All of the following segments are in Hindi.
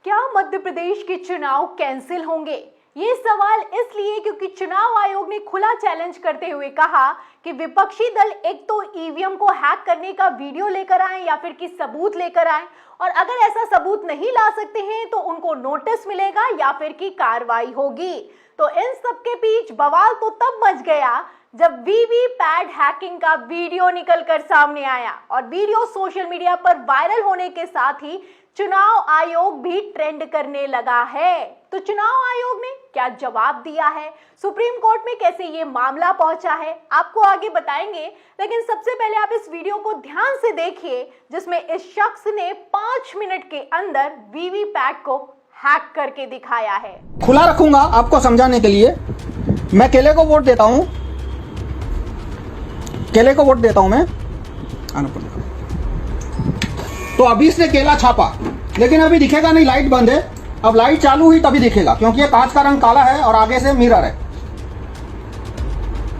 क्या मध्य प्रदेश के चुनाव कैंसिल होंगे? ये सवाल इसलिए क्योंकि चुनाव आयोग ने खुला चैलेंज करते हुए कहा कि विपक्षी दल एक तो ईवीएम को हैक करने का वीडियो लेकर आए या फिर कि सबूत लेकर आए, और अगर ऐसा सबूत नहीं ला सकते हैं तो उनको नोटिस मिलेगा या फिर की कार्रवाई होगी। तो इन सब के बीच बवाल तो तब मच गया जब वीवीपैट हैकिंग का वीडियो निकलकर सामने आया और वीडियो सोशल मीडिया पर वायरल होने के साथ ही चुनाव आयोग भी ट्रेंड करने लगा है। तो चुनाव आयोग ने क्या जवाब दिया है, सुप्रीम कोर्ट में कैसे ये मामला पहुंचा है, आपको आगे बताएंगे। लेकिन सबसे पहले आप इस वीडियो को ध्यान से देखिए जिसमें इस शख्स ने 5 मिनट के अंदर वीवीपैट को हैक करके दिखाया है। खुला रखूंगा आपको समझाने के लिए। मैं केले को वोट देता हूं, केले को वोट देता हूं मैं। तो अभी इसने केला छापा, लेकिन अभी दिखेगा नहीं, लाइट बंद है। अब लाइट चालू हुई तभी दिखेगा, क्योंकि ये कांच का रंग काला है और आगे से मिरर है।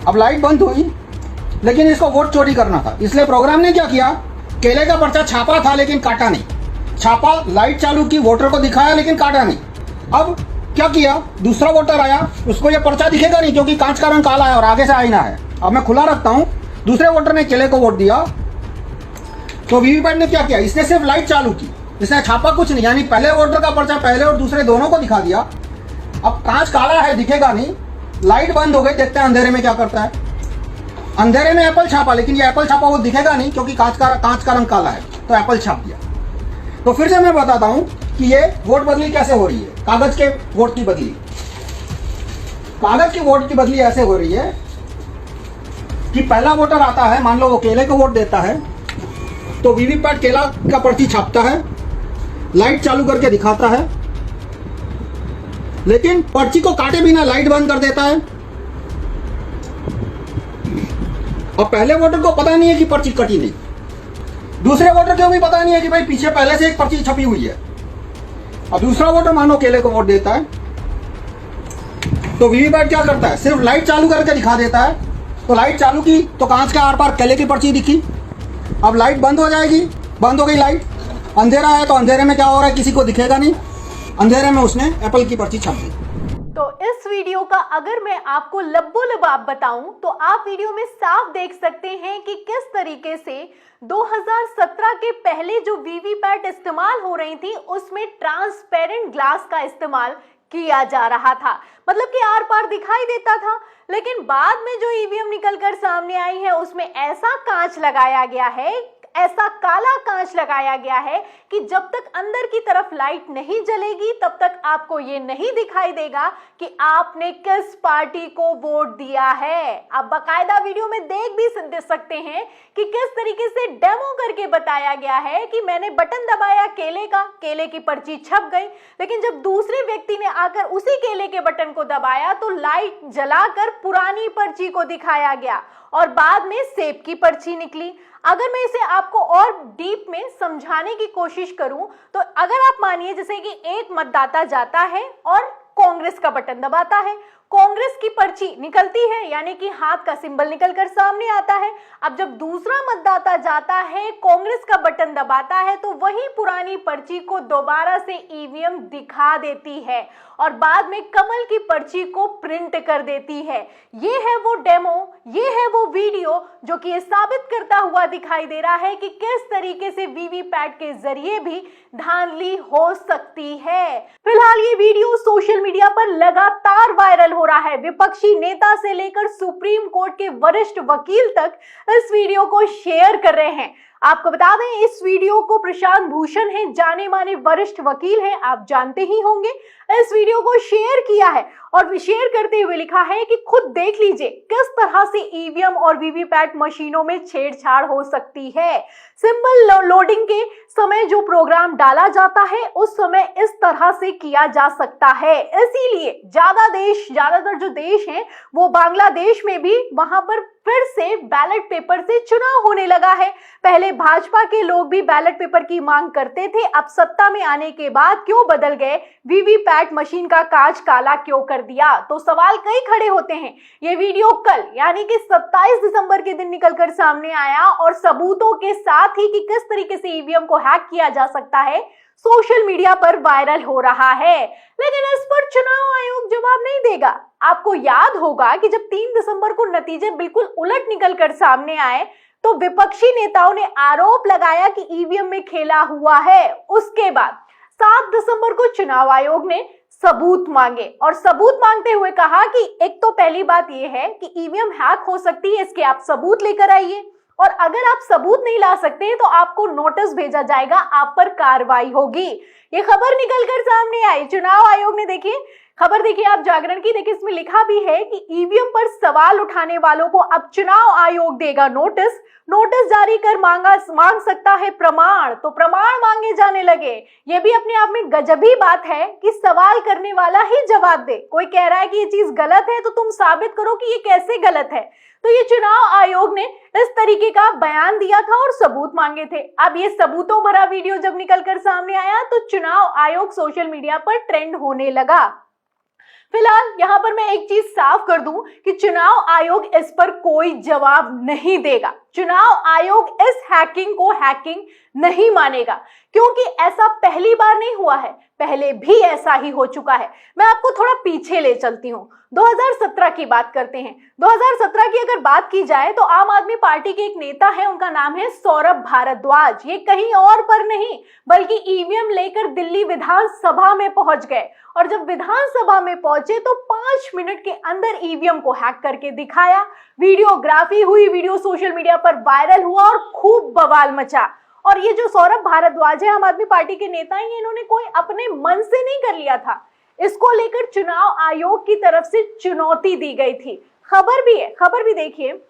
अब लाइट बंद हुई, लेकिन इसको वोट चोरी करना था, इसलिए प्रोग्राम ने क्या किया, केले का पर्चा छापा था लेकिन काटा नहीं। छापा, लाइट चालू की, वोटर को दिखाया लेकिन काटा नहीं। अब क्या किया, दूसरा वोटर आया, उसको ये पर्चा दिखेगा नहीं क्योंकि कांच का रंग काला है और आगे से आईना है। अब मैं खुला रखता हूं, दूसरे वोटर ने केले को वोट दिया, तो वीवीपैट ने क्या किया, इसने सिर्फ लाइट चालू की, इसने छापा कुछ नहीं। यानी पहले वोटर का पर्चा पहले और दूसरे दोनों को दिखा दिया। अब कांच काला है, दिखेगा नहीं, लाइट बंद हो गई, देखते हैं अंधेरे में क्या करता है। अंधेरे में एप्पल छापा, लेकिन ये एप्पल छापा वो दिखेगा नहीं क्योंकि कांच का रंग काला है, तो एप्पल छाप दिया। तो फिर से मैं बताता हूं कि ये वोट बदली कैसे हो रही है। कागज के वोट की बदली, कागज की वोट की बदली ऐसे हो रही है कि पहला वोटर आता है, मान लो वो केले को वोट देता है, तो वीवीपैट केला का पर्ची छापता है, लाइट चालू करके दिखाता है, लेकिन पर्ची को काटे बिना लाइट बंद कर देता है। और पहले वोटर को पता नहीं है कि पर्ची कटी नहीं, दूसरे वोटर को भी पता नहीं है कि भाई पीछे पहले से एक पर्ची छपी हुई है। अब दूसरा वोटर मानो केले को वोट देता है, तो वीवीपैट क्या करता है, सिर्फ लाइट चालू करके दिखा देता है। तो लाइट चालू की तो कांच के आर पार केले की पर्ची दिखी। अब लाइट बंद हो जाएगी, बंद हो गई लाइट, अंधेरा है तो अंधेरे में क्या हो रहा है किसी को दिखेगा नहीं, अंधेरे में उसने एप्पल की पर्ची छाप दी। तो इस वीडियो का अगर मैं आपको लब्बो-लबाब बताऊं तो आप वीडियो में साफ देख सकते हैं कि किस तरीके से 2017 के पहले जो वीवीपैट इस्तेमाल हो रही थी उसमें ट्रांसपेरेंट ग्लास का इस्तेमाल किया जा रहा था, मतलब कि आर पार दिखाई देता था। लेकिन बाद में जो ईवीएम निकलकर सामने आई है उसमें ऐसा कांच लगाया गया है, ऐसा काला कांच लगाया गया है कि जब तक अंदर की तरफ लाइट नहीं जलेगी तब तक आपको ये नहीं दिखाई देगा कि आपने किस पार्टी को वोट दिया है। आप बाकायदा वीडियो में देख भी सकते हैं कि किस तरीके से डेमो करके बताया गया है कि मैंने बटन दबाया केले का, केले की पर्ची छप गई, लेकिन जब दूसरे व्यक्ति ने आकर उसी केले के बटन को दबाया तो लाइट जलाकर पुरानी पर्ची को दिखाया गया और बाद में सेब की पर्ची निकली। अगर मैं इसे आपको और डीप में समझाने की कोशिश करूं तो अगर आप मानिए जैसे कि एक मतदाता जाता है और कांग्रेस का बटन दबाता है, कांग्रेस की पर्ची निकलती है, यानी कि हाथ का सिंबल निकलकर सामने आता है। अब जब दूसरा मतदाता जाता है, कांग्रेस का बटन दबाता है, तो वही पुरानी पर्ची को दोबारा से ईवीएम दिखा देती है और बाद में कमल की पर्ची को प्रिंट कर देती है। ये है वो डेमो, ये है वो वीडियो जो कि ये साबित करता हुआ दिखाई दे रहा है कि किस तरीके से वीवीपैट के जरिए भी धांधली हो सकती है। फिलहाल ये वीडियो सोशल मीडिया पर लगातार वायरल हो रहा है। विपक्षी नेता से लेकर सुप्रीम कोर्ट के वरिष्ठ वकील तक इस वीडियो को शेयर कर रहे हैं। आपको बता दें इस वीडियो को प्रशांत भूषण हैं, जाने माने वरिष्ठ वकील हैं, आप जानते ही होंगे। इस वीडियो को शेयर किया है और शेयर करते हुए लिखा है कि खुद देख लीजिए किस तरह से ईवीएम और वीवीपैट मशीनों में छेड़छाड़ हो सकती है। सिंबल लोडिंग के समय जो प्रोग्राम डाला जाता है उस समय इस तरह से किया जा सकता है। इसीलिए ज्यादातर जो देश हैं वो बांग्लादेश में भी वहां पर फिर से बैलेट पेपर से चुनाव होने लगा है। पहले भाजपा के लोग भी बैलेट पेपर की मांग करते थे, अब सत्ता में आने के बाद क्यों बदल गए, वीवीपैट मशीन का कांच काला क्यों कर दिया? तो सवाल कई खड़े होते हैं। ये वीडियो कल यानी कि 27 दिसंबर के दिन निकलकर सामने आया और सबूतों के साथ ही कि किस तरीके से ईवीएम को हैक किया जा सकता है सोशल मीडिया पर वायरल हो रहा है, लेकिन इस पर चुनाव आयोग जवाब नहीं देगा। आपको याद होगा कि जब 3 दिसंबर को नतीजे बिल्कुल उलट निकलकर सामने आए तो विपक्षी नेताओं ने आरोप लगाया कि ईवीएम में खेला हुआ है। उसके बाद 7 दिसंबर को चुनाव आयोग ने सबूत मांगे और सबूत मांगते हुए कहा कि एक तो पहली बात यह है कि ईवीएम हैक हो सकती है, इसके आप सबूत लेकर आइए, और अगर आप सबूत नहीं ला सकते तो आपको नोटिस भेजा जाएगा, आप पर कार्रवाई होगी। ये खबर निकलकर सामने आई। चुनाव आयोग ने देखिए खबर देखिए आप जागरण की, देखिए इसमें लिखा भी है कि ईवीएम पर सवाल उठाने वालों को अब चुनाव आयोग देगा नोटिस जारी कर मांग सकता है प्रमाण, तो प्रमाण मांगे जाने लगे। ये भी अपने आप में गजबी बात है कि सवाल करने वाला ही जवाब दे। कोई कह रहा है कि ये चीज गलत है तो तुम साबित करो कि ये कैसे गलत है। तो ये चुनाव आयोग ने इस तरीके का बयान दिया था और सबूत मांगे थे। अब ये सबूतों भरा वीडियो जब निकलकर सामने आया तो चुनाव आयोग सोशल मीडिया पर ट्रेंड होने लगा। फिलहाल यहाँ पर मैं एक चीज साफ कर दूं कि चुनाव आयोग इस पर कोई जवाब नहीं देगा। चुनाव आयोग इस हैकिंग को हैकिंग नहीं मानेगा, क्योंकि ऐसा पहली बार नहीं हुआ है, पहले भी ऐसा ही हो चुका है। मैं आपको थोड़ा पीछे ले चलती हूँ, 2017 की बात करते हैं। 2017 की अगर बात की जाए तो आम आदमी पार्टी के एक नेता है, उनका नाम है सौरभ भारद्वाज। ये कहीं और पर नहीं बल्कि ईवीएम लेकर दिल्ली विधानसभा में पहुंच गए, और जब विधानसभा में पहुंचे तो 5 मिनट के अंदर ईवीएम को हैक करके दिखाया। वीडियोग्राफी हुई, वीडियो सोशल मीडिया पर वायरल हुआ और खूब बवाल मचा। और ये जो सौरभ भारद्वाज है, आम आदमी पार्टी के नेता हैं, इन्होंने कोई अपने मन से नहीं कर लिया था। इसको लेकर चुनाव आयोग की तरफ से चुनौती दी गई थी। खबर भी है, खबर भी देखिए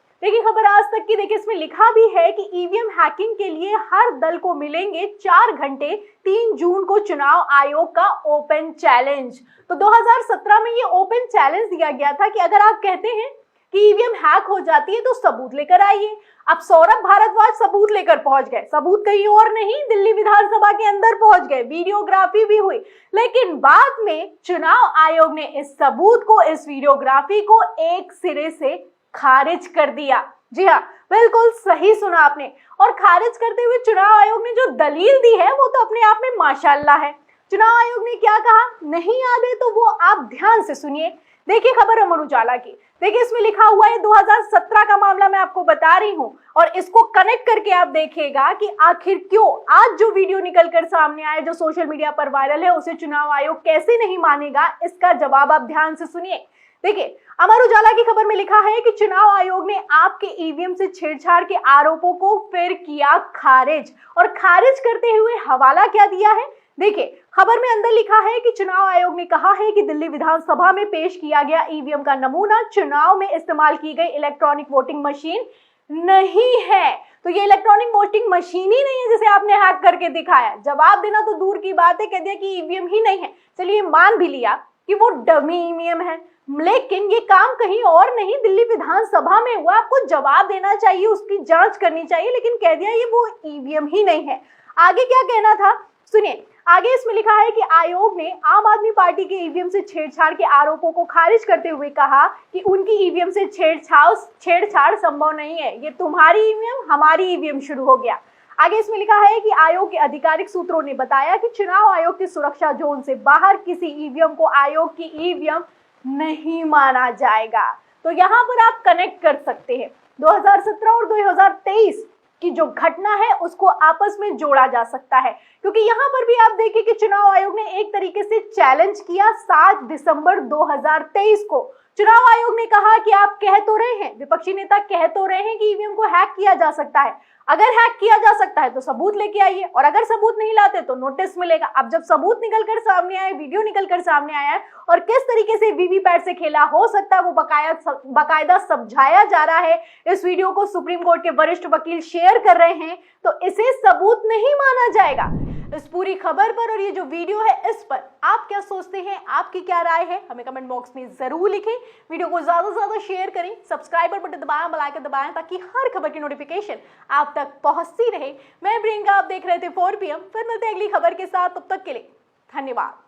खबर आज तक की। देखिए इसमें लिखा भी है कि ईवीएम हैकिंग के लिए हर दल को मिलेंगे 4 घंटे, 3 जून को चुनाव आयोग का ओपन चैलेंज। तो 2017 में ये ओपन चैलेंज दिया गया था कि अगर आप कहते हैं कि ईवीएम हैक हो जाती है तो सबूत लेकर आइए। अब सौरभ भारद्वाज सबूत लेकर पहुंच गए, सबूत कहीं और नहीं, दिल्ली विधानसभा के अंदर पहुंच गए, वीडियोग्राफी भी हुई। लेकिन बाद में चुनाव आयोग ने इस सबूत को, इस वीडियोग्राफी को एक सिरे से खारिज कर दिया। जी हाँ, बिल्कुल सही सुना आपने। और खारिज करते हुए चुनाव आयोग ने जो दलील दी है वो तो अपने आप में माशाल्लाह है। चुनाव आयोग ने क्या कहा, नहीं याद है तो वो आप ध्यान से सुनिए। देखिए खबर अमर उजाला की, देखिए इसमें लिखा हुआ है 2017 का मामला मैं आपको बता रही हूं, और इसको कनेक्ट करके आप देखिएगा कि आखिर क्यों आज जो वीडियो निकलकर सामने आया, जो सोशल मीडिया पर वायरल है, उसे चुनाव आयोग कैसे नहीं मानेगा। इसका जवाब आप ध्यान से सुनिए। देखिए अमर उजाला की खबर में लिखा है कि चुनाव आयोग ने आपके ईवीएम से छेड़छाड़ के आरोपों को फिर किया खारिज, और खारिज करते हुए हवाला क्या दिया है। देखिए खबर में अंदर लिखा है कि चुनाव आयोग ने कहा है कि दिल्ली विधानसभा में पेश किया गया ईवीएम का नमूना चुनाव में इस्तेमाल की गई इलेक्ट्रॉनिक वोटिंग मशीन नहीं है। तो ये इलेक्ट्रॉनिक वोटिंग मशीन ही नहीं है जिसे आपने हैक करके दिखाया। जवाब देना तो दूर की बात है, कह दिया कि ईवीएम ही नहीं है। चलिए मान भी लिया कि वो डमी ईवीएम है, लेकिन ये काम कहीं और नहीं, दिल्ली विधानसभा में हुआ। आपको जवाब देना चाहिए, उसकी जांच करनी चाहिए, लेकिन कह दिया ये वो ईवीएम ही नहीं है। आगे क्या कहना था सुनिए, आगे इसमें लिखा है कि आयोग ने आम आदमी पार्टी के ईवीएम से छेड़छाड़ के आरोपों को खारिज करते हुए कहा कि उनकी ईवीएम से छेड़छाड़ संभव नहीं है। ये तुम्हारी ईवीएम, हमारी ईवीएम शुरू हो गया। आगे इसमें लिखा है कि आयोग के आधिकारिक सूत्रों ने बताया कि चुनाव आयोग के सुरक्षा जोन से बाहर किसी ईवीएम को आयोग की ईवीएम नहीं माना जाएगा। तो यहाँ पर आप कनेक्ट कर सकते हैं 2017 और 2023 की जो घटना है उसको आपस में जोड़ा जा सकता है, क्योंकि यहाँ पर भी आप देखिए कि चुनाव आयोग ने एक तरीके से चैलेंज किया। 7 दिसंबर 2023 को चुनाव आयोग ने कहा कि आप कह तो रहे हैं, विपक्षी नेता कह तो रहे हैं कि ईवीएम को हैक किया जा सकता है, अगर हैक किया जा सकता है तो सबूत लेके आइए, और अगर सबूत नहीं लाते तो नोटिस मिलेगा। अब जब सबूत निकलकर सामने आए, वीडियो निकलकर सामने आया है, और किस तरीके से वीवीपैट से खेला हो सकता है वो बकायदा समझाया जा रहा है। इस वीडियो को सुप्रीम कोर्ट के वरिष्ठ वकील शेयर कर रहे हैं, तो इसे सबूत नहीं माना जाएगा। इस पूरी खबर पर और ये जो वीडियो है इस पर आप क्या सोचते हैं, आपकी क्या राय है, हमें कमेंट बॉक्स में जरूर लिखें। वीडियो को ज्यादा से ज्यादा शेयर करें, सब्सक्राइबर बटन दबाएं, बेल आइकन दबाएं, ताकि हर खबर की नोटिफिकेशन आप तक पहुंचती रहे। मैं प्रियंका, आप देख रहे थे 4 PM। फिर मिलते हैं अगली खबर के साथ, तब तक के लिए धन्यवाद।